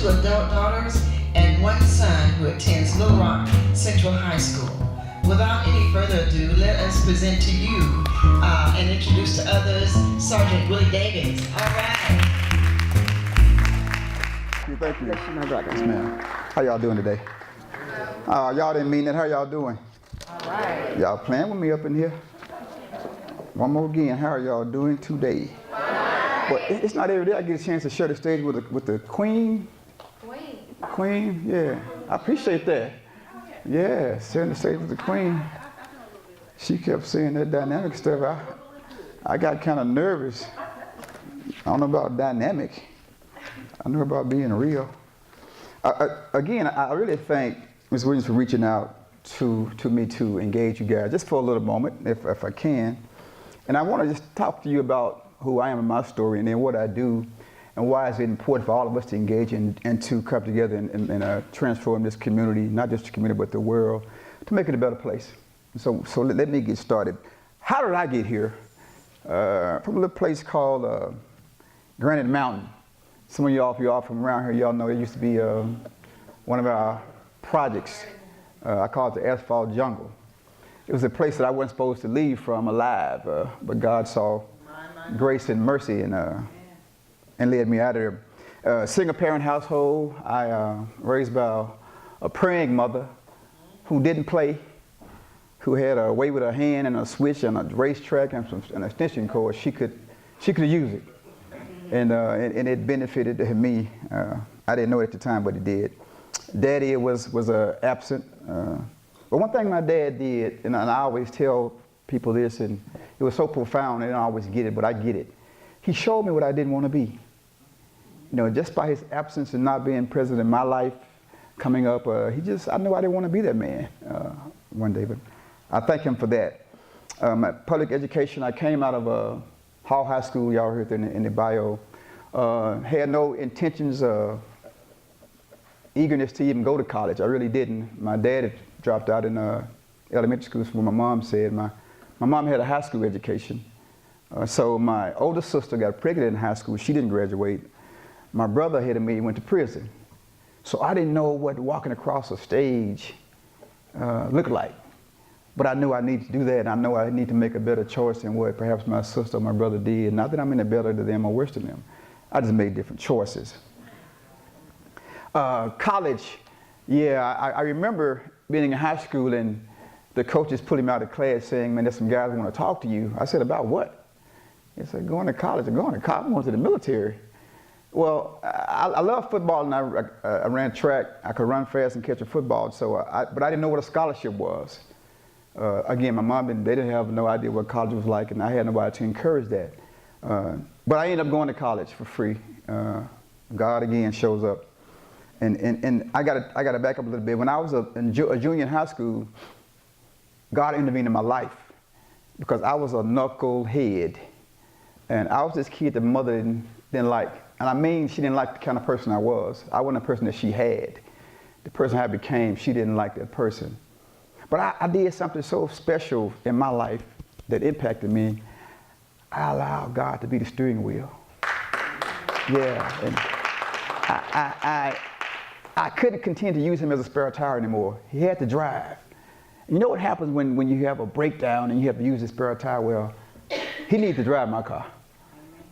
two adult daughters and one son who attends Little Rock Central High School. Without any further ado, let us present to you and introduce to others Sergeant Willie Divis. All right. Thank you. Yes, ma'am. How y'all doing today? Y'all didn't mean that. How y'all doing? All right. Y'all playing with me up in here? One more again. How are y'all doing today? Well, it's not every day I get a chance to share the stage with the Queen. Queen, yeah. I appreciate that. Yeah, sharing the stage with the Queen. She kept saying that dynamic stuff. I got kind of nervous. I don't know about dynamic. I know about being real. Again, I really thank Ms. Williams for reaching out to me to engage you guys just for a little moment, if I can. And I want to just talk to you about who I am in my story and then what I do and why it's important for all of us to engage and to come together and transform this community, not just the community but the world, to make it a better place. So let me get started. How did I get here? From a little place called Granite Mountain. Some of y'all, if y'all from around here, y'all know it used to be one of our projects. I call it the Asphalt Jungle. It was a place that I wasn't supposed to leave from alive, but God saw grace and mercy and led me out of there. Single parent household. I raised by a praying mother who didn't play, who had a way with her hand and a switch and a racetrack and an extension cord. She could use it. And it benefited me. I didn't know it at the time, but it did. Daddy was absent. But one thing my dad did, and I always tell people this, and it was so profound, they don't always get it, but I get it. He showed me what I didn't want to be. You know, just by his absence and not being present in my life coming up, I knew I didn't want to be that man one day, but I thank him for that. My public education, I came out of Hall High School, y'all heard in the bio. Had no intentions, eagerness to even go to college. I really didn't. My dad had dropped out in elementary school, from what my mom said. My mom had a high school education. So my older sister got pregnant in high school. She didn't graduate. My brother ahead of me went to prison. So I didn't know what walking across a stage looked like. But I knew I needed to do that, and I know I need to make a better choice than what perhaps my sister or my brother did. Not that I'm any better to them or worse than them. I just made different choices. College, yeah, I remember being in high school and the coaches pulling me out of class saying, man, there's some guys who want to talk to you. I said, about what? He said, going to college. I'm going to the military. Well, I love football, and I ran track. I could run fast and catch a football, but I didn't know what a scholarship was. Again, my mom, they didn't have no idea what college was like, and I had nobody to encourage that. But I ended up going to college for free. God again shows up. And I got to back up a little bit. When I was a junior in high school, God intervened in my life because I was a knucklehead. And I was this kid that mother didn't like. And I mean, she didn't like the kind of person I was. I wasn't the person that she had. The person I became, she didn't like that person. But I did something so special in my life that impacted me. I allowed God to be the steering wheel. Yeah, and I couldn't continue to use him as a spare tire anymore. He had to drive. And you know what happens when you have a breakdown and you have to use the spare tire? Well, he needs to drive my car.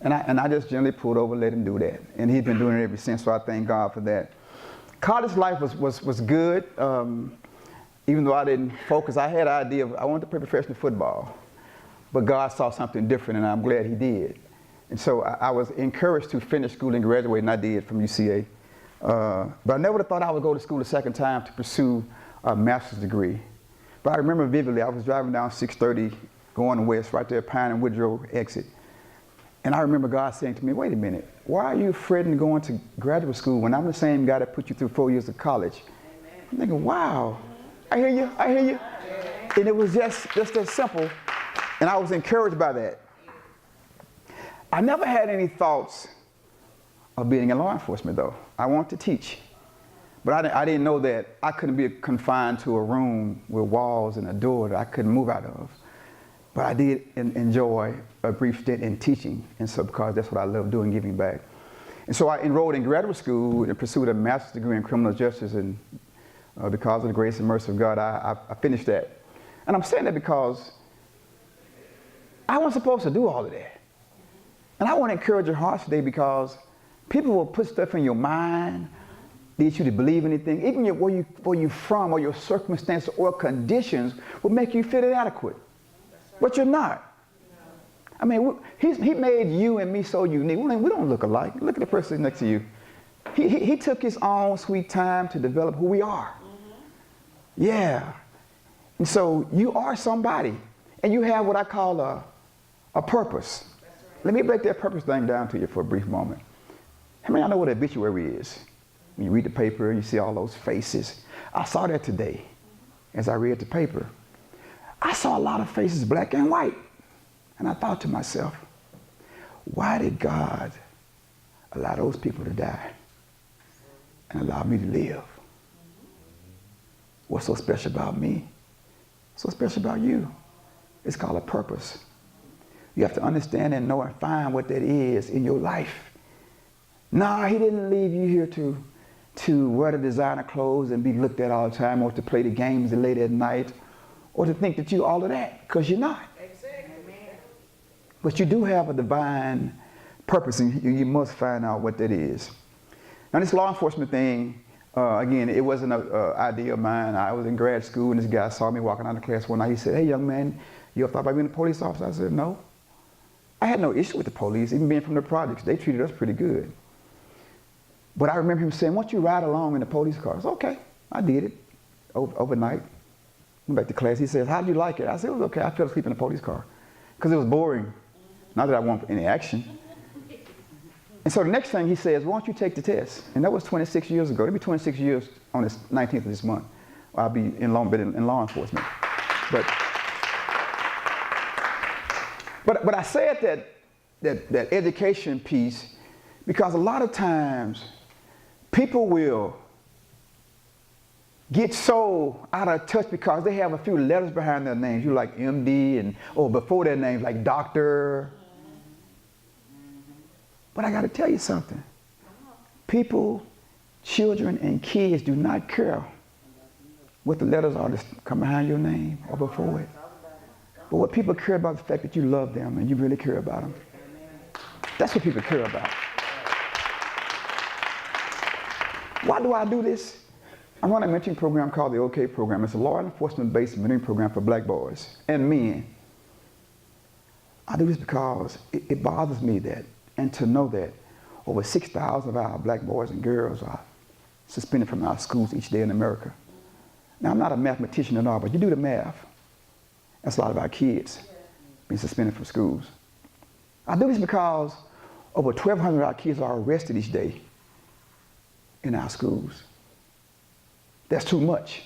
And I just gently pulled over, let him do that. And he's been doing it ever since, so I thank God for that. College life was good. Even though I didn't focus, I had an idea of I wanted to play professional football. But God saw something different, and I'm glad he did. And so I was encouraged to finish school and graduate, and I did from UCA. But I never would have thought I would go to school a second time to pursue a master's degree. But I remember vividly, I was driving down 630, going west, right there, Pine and Woodrow exit. And I remember God saying to me, wait a minute, why are you fretting going to graduate school when I'm the same guy that put you through 4 years of college? Amen. I'm thinking, wow, I hear you. And it was just that simple, and I was encouraged by that. I never had any thoughts of being in law enforcement, though. I wanted to teach. But I didn't know that I couldn't be confined to a room with walls and a door that I couldn't move out of. But I did enjoy a brief stint in teaching, and so because that's what I love doing, giving back. And so I enrolled in graduate school and pursued a master's degree in criminal justice, and because of the grace and mercy of God, I finished that. And I'm saying that because I wasn't supposed to do all of that. And I want to encourage your hearts today, because people will put stuff in your mind, lead you to believe anything, even where you're from, or your circumstances or conditions will make you feel inadequate. But you're not. I mean, he made you and me so unique. We don't look alike. Look at the person next to you. He took his own sweet time to develop who we are. Yeah. And so you are somebody, and you have what I call a purpose. Let me break that purpose thing down to you for a brief moment. How many of y'all know what an obituary is? When you read the paper, you see all those faces. I saw that today as I read the paper. I saw a lot of faces, black and white. And I thought to myself, why did God allow those people to die and allow me to live? What's so special about me? So special about you? It's called a purpose. You have to understand and know and find what that is in your life. Nah, he didn't leave you here to wear the designer clothes and be looked at all the time, or to play the games late at night, or to think that you all of that, because you're not. But you do have a divine purpose, and you must find out what that is. Now, this law enforcement thing, again, it wasn't an idea of mine. I was in grad school, and this guy saw me walking out of class one night. He said, "Hey, young man, you ever thought about being a police officer?" I said, "No." I had no issue with the police, even being from the projects. They treated us pretty good. But I remember him saying, "Why don't you ride along in the police car?" I said, "Okay." I did it overnight. Went back to class. He says, "How did you like it?" I said, "It was okay. I fell asleep in the police car because it was boring. Not that I want any action." And so the next thing he says, "Why don't you take the test?" And that was 26 years ago. It'll be 26 years on the 19th of this month. I'll be in law enforcement. But I said that education piece because a lot of times people will get so out of touch because they have a few letters behind their names. You like MD, or before their names like doctor. But I got to tell you something. People, children, and kids do not care what the letters are that come behind your name or before it. But what people care about is the fact that you love them and you really care about them. That's what people care about. Why do I do this? I run a mentoring program called the OK program. It's a law enforcement-based mentoring program for black boys and men. I do this because it bothers me that, and to know that over 6,000 of our black boys and girls are suspended from our schools each day in America. Now, I'm not a mathematician at all, but you do the math. That's a lot of our kids being suspended from schools. I do this because over 1,200 of our kids are arrested each day in our schools. That's too much.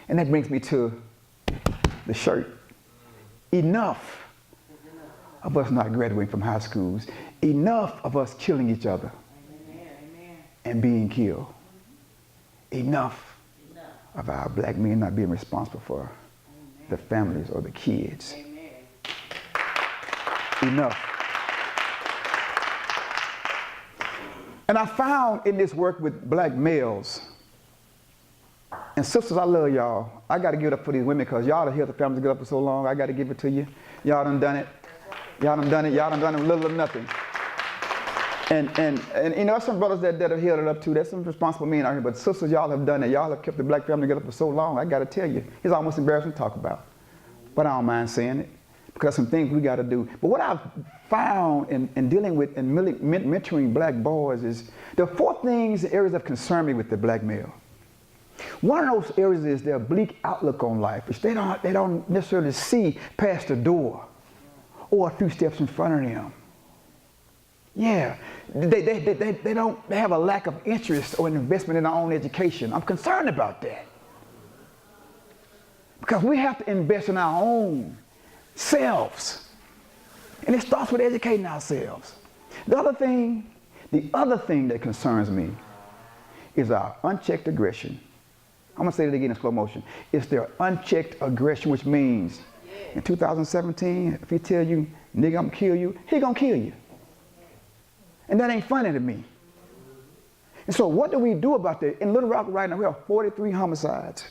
And that brings me to the shirt. Enough of us not graduating from high schools. Enough of us killing each other and being killed. Enough of our black men not being responsible for the families or the kids. Enough. And I found in this work with black males, and sisters, I love y'all. I got to give it up for these women because y'all have held the families together for so long. I got to give it to you. Y'all done it. Y'all done it. Y'all done it with little or nothing. And you know, some brothers that have held it up too. There's some responsible men out here, but sisters, y'all have done it. Y'all have kept the black family together for so long. I got to tell you, it's almost embarrassing to talk about. But I don't mind saying it because some things we got to do. But what I've found in dealing with and mentoring black boys is there are 4 things, areas that concern me with the black male. One of those areas is their bleak outlook on life, which they don't necessarily see past the door or a few steps in front of them. Yeah, they have a lack of interest or an investment in their own education. I'm concerned about that. Because we have to invest in our own selves. And it starts with educating ourselves. The other thing that concerns me is our unchecked aggression. I'm gonna say it again in slow motion. It's their unchecked aggression, which means in 2017, if he tell you, nigga, I'm gonna kill you, he gonna kill you. And that ain't funny to me. And so what do we do about that? In Little Rock right now, we have 43 homicides.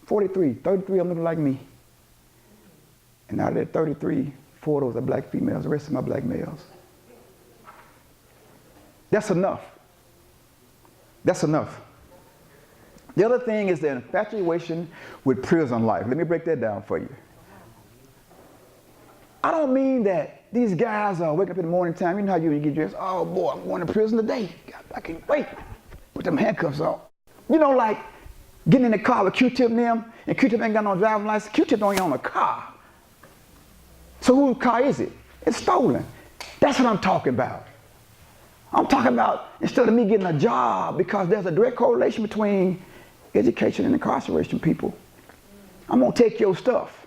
43, 33 of them look like me. And out of that 33, 4 of those are black females, the rest of them are black males. That's enough. That's enough. The other thing is the infatuation with prison life. Let me break that down for you. I don't mean that these guys wake up in the morning time, you know how you get dressed, oh boy, I'm going to prison today. I can't wait. Put them handcuffs on. You know, like getting in the car with Q-Tip and them, and Q-Tip ain't got no driving license. Q-Tip don't even own a car. So whose car is it? It's stolen. That's what I'm talking about. I'm talking about instead of me getting a job, because there's a direct correlation between education and incarceration, people. I'm gonna take your stuff.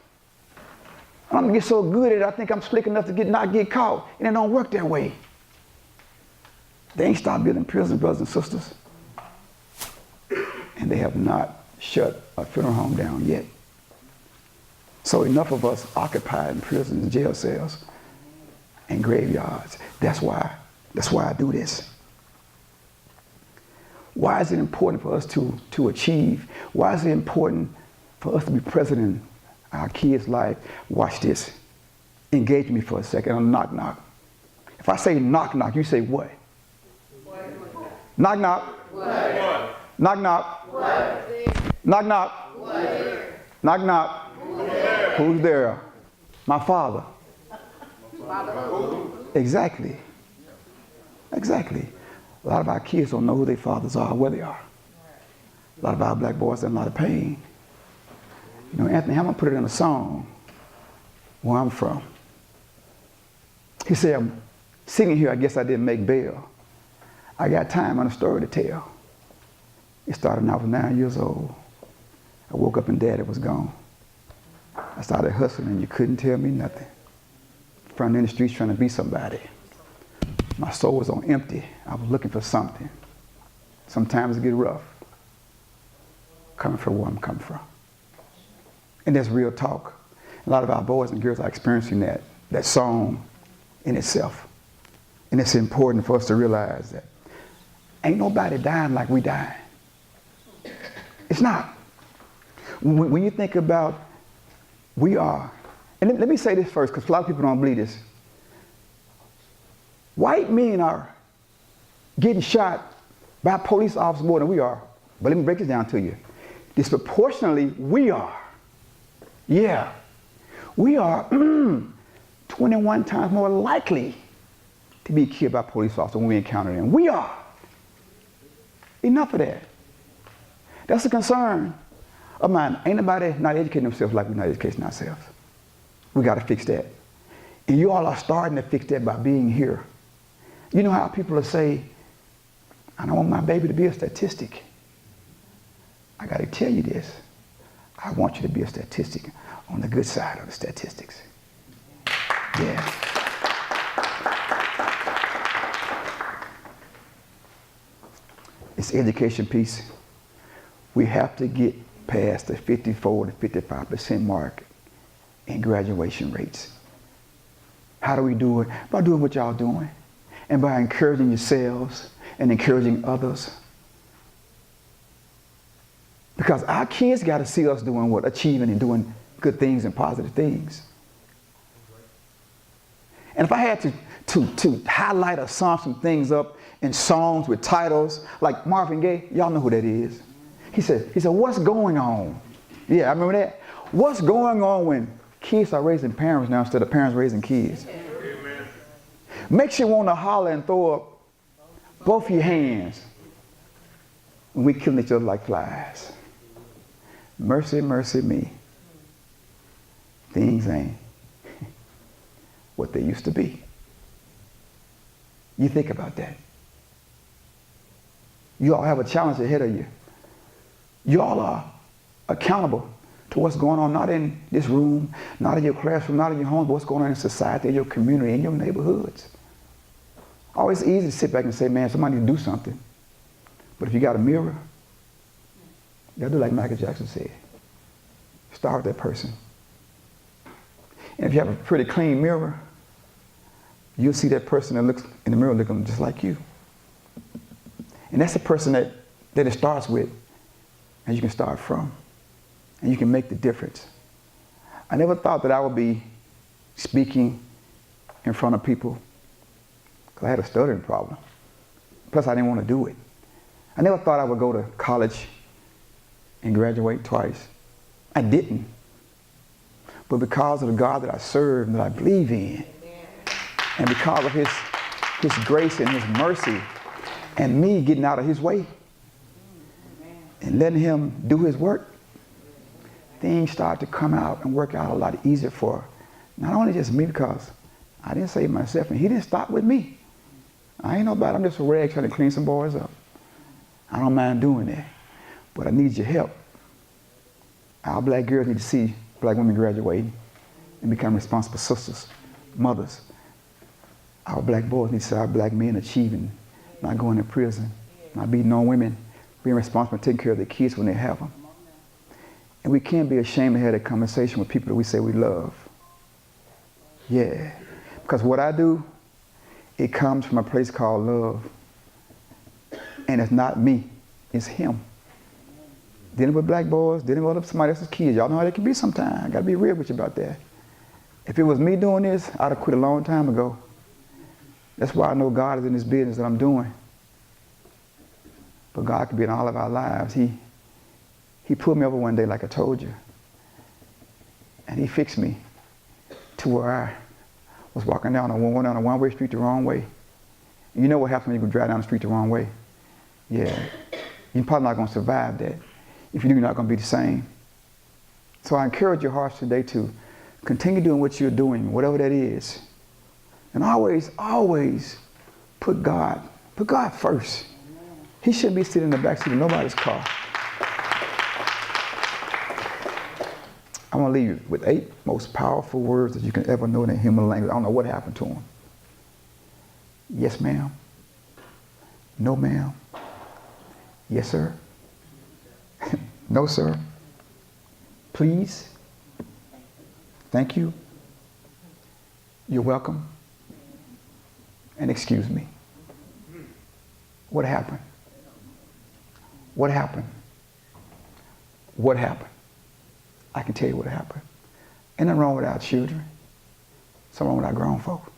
I'm gonna get so good at it, I think I'm slick enough to not get caught. And it don't work that way. They ain't stopped building prisons, brothers and sisters. And they have not shut a funeral home down yet. So enough of us occupied in prisons and jail cells and graveyards. That's why I do this. Why is it important for us to achieve? Why is it important for us to be present in our kids' life? Watch this. Engage me for a second on knock knock. If I say knock knock, you say what? Knock knock. What? Knock knock. What? Knock knock. What? Knock knock. Who's there? My father. Exactly. Exactly. A lot of our kids don't know who their fathers are or where they are. A lot of our black boys are in a lot of pain. You know, Anthony, I'm going to put it in a song where I'm from. He said, I'm sitting here, I guess I didn't make bail. I got time and a story to tell. It started when I was 9 years old. I woke up and Daddy was gone. I started hustling and you couldn't tell me nothing. Running in the streets trying to be somebody. My soul was on empty. I was looking for something. Sometimes it get rough. Coming from where I'm coming from. And that's real talk. A lot of our boys and girls are experiencing that song in itself. And it's important for us to realize that ain't nobody dying like we dying. It's not. When you think about we are, and let me say this first, because a lot of people don't believe this. White men are getting shot by police officers more than we are. But let me break this down to you. Disproportionately, we are. Yeah. We are 21 times more likely to be killed by police officers when we encounter them. We are. Enough of that. That's a concern of mine. Ain't nobody not educating themselves like we're not educating ourselves. We got to fix that. And you all are starting to fix that by being here. You know how people will say, I don't want my baby to be a statistic. I got to tell you this. I want you to be a statistic on the good side of the statistics. Yeah. It's the education piece. We have to get past the 54 to 55% mark in graduation rates. How do we do it? By doing what y'all doing. And by encouraging yourselves and encouraging others. Because our kids got to see us doing what? Achieving and doing good things and positive things. And if I had to highlight or sum some things up in songs with titles, like Marvin Gaye, y'all know who that is. He said, what's going on? Yeah, I remember that. What's going on when kids are raising parents now instead of parents raising kids? Amen. Makes you want to holler and throw up both your hands when we killing each other like flies. Mercy, mercy me. Things ain't what they used to be. You think about that. You all have a challenge ahead of you. You all are accountable to what's going on, not in this room, not in your classroom, not in your home, but what's going on in society, in your community, in your neighborhoods. Always easy to sit back and say, man, somebody need to do something. But if you got a mirror, you gotta do like Michael Jackson said. Start with that person. And if you have a pretty clean mirror, you'll see that person that looks in the mirror looking just like you. And that's the person that it starts with, and you can start from, and you can make the difference. I never thought that I would be speaking in front of people, because I had a stuttering problem. Plus, I didn't want to do it. I never thought I would go to college and graduate twice. I didn't. But because of the God that I serve and that I believe in, and because of his grace and his mercy, and me getting out of his way, and letting him do his work, things start to come out and work out a lot easier for not only just me, because I didn't save myself, and he didn't stop with me. I ain't nobody, I'm just a rag trying to clean some boys up. I don't mind doing that, but I need your help. Our black girls need to see black women graduating and become responsible sisters, mothers. Our black boys need to see our black men achieving, not going to prison, not beating on women, being responsible and taking care of their kids when they have them. And we can't be ashamed to have that conversation with people that we say we love. Yeah, because what I do, it comes from a place called love. And it's not me, it's him. Dealing with black boys, dealing with somebody else's kids. Y'all know how they can be sometimes. I gotta be real with you about that. If it was me doing this, I'd have quit a long time ago. That's why I know God is in this business that I'm doing. But God could be in all of our lives. He pulled me over one day, like I told you. And he fixed me to where I was walking down a one-way street the wrong way. And you know what happens when you drive down the street the wrong way? Yeah, you're probably not going to survive that. If you do, you're not going to be the same. So I encourage your hearts today to continue doing what you're doing, whatever that is. And always, always put God first. He shouldn't be sitting in the back seat of nobody's car. I want to leave you with 8 most powerful words that you can ever know in the human language. I don't know what happened to them. Yes, ma'am. No, ma'am. Yes, sir. No, sir. Please. Thank you. You're welcome. And excuse me. What happened? What happened? What happened? I can tell you what happened. Ain't nothing wrong with our children. Something wrong with our grown folk.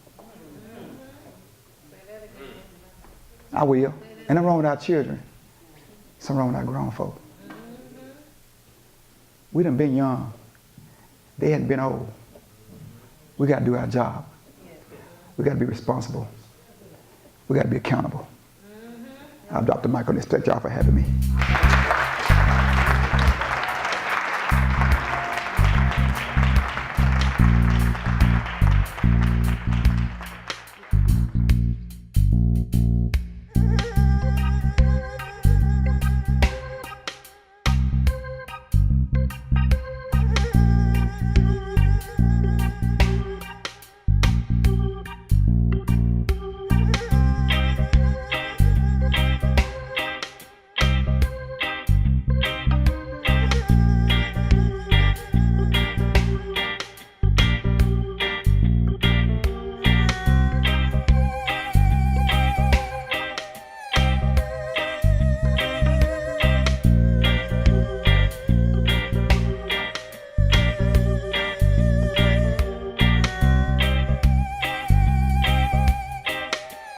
I will. Ain't nothing wrong with our children. Something wrong with our grown folk. We done been young. They hadn't been old. We got to do our job. We got to be responsible. We got to be accountable. I'll drop the mic on this. Thank y'all for having me.